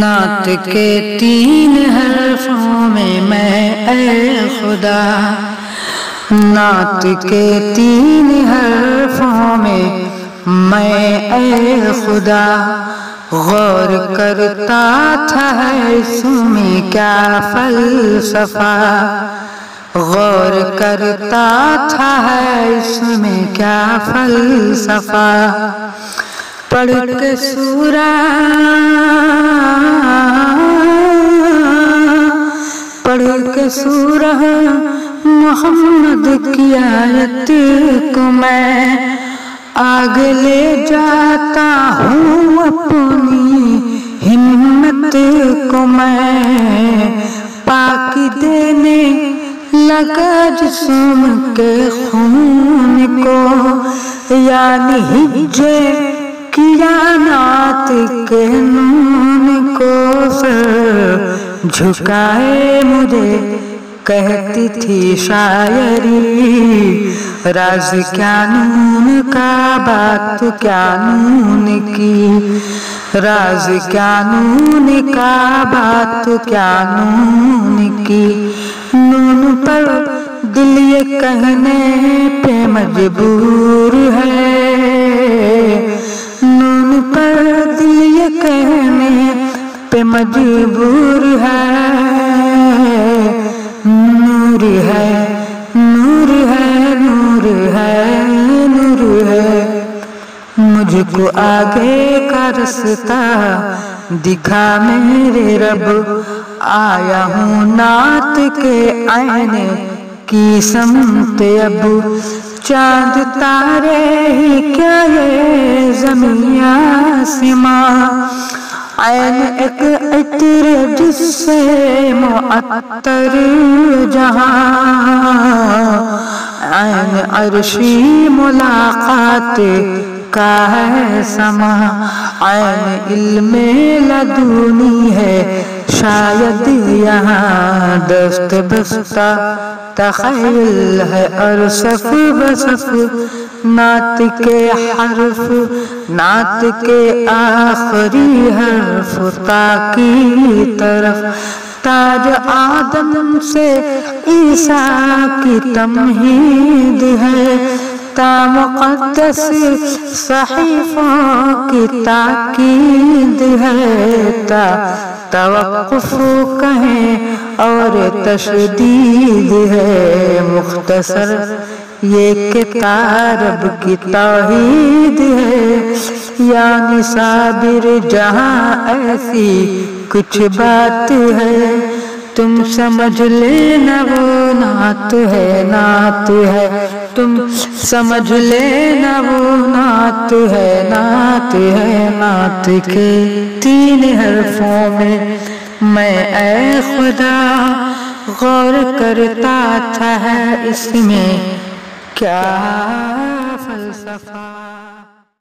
نعت کے 3 حرفوں میں اے خدا، نعت کے 3 حرفوں میں اے خدا، غور کرتا تھا اس میں کیا فلسفہ، غور کرتا تھا اس میں کیا فلسفہ، پڑھ کے سورہ محمد کی آیت کو میں آگے لے جاتا ہوں، اپنی ہمت کو میں پاکی دینے لگا جسم کے خون کو، یعنی ہجے کیا نعت کے نون کو، سر جھکائے مجھے کہتی تھی شاعری، راز کیا نون کا بات کیا نون کی، راز کیا نون کا بات کیا نون کی، نون پر دل یہ کہنے پہ مجبور ہے، نون پر دل یہ کہنے پہ مجبور ہے، نور ہے نور ہے نور ہے نور ہے، مجھ کو آگے کا رستہ دکھا میرے رب، آیا ہوں نعت کے عین کی سمت اب، چاند تارے ہی کیا یہ زمین آسماں، عین ایک عطر جس سے معطر جہاں، عین عرشی ملاقات کا ہے سما، عین علم لدنی ہے شاید یہاں، دست بستہ تخیل ہے اور صف بصف نعت کے حرف، نعت کے آخری حرف تا کی طرف، تاج آدم سے عیسیٰ کی تمہید ہے، تا مقدس صحیفوں کی تاکید ہے، تا توقف کہیں اور تشدید ہے، مختصر یہ کتاب رب کی توحید ہے، یعنی صابر جہاں ایسی کچھ بات ہے، تم سمجھ لینا وہ نعت ہے، نعت ہے، تم سمجھ لینا وہ نعت ہے، نعت ہے، نعت کے 3 حرفوں میں اے خدا، غور کرتا تھا اس میں کیا فلسفہ۔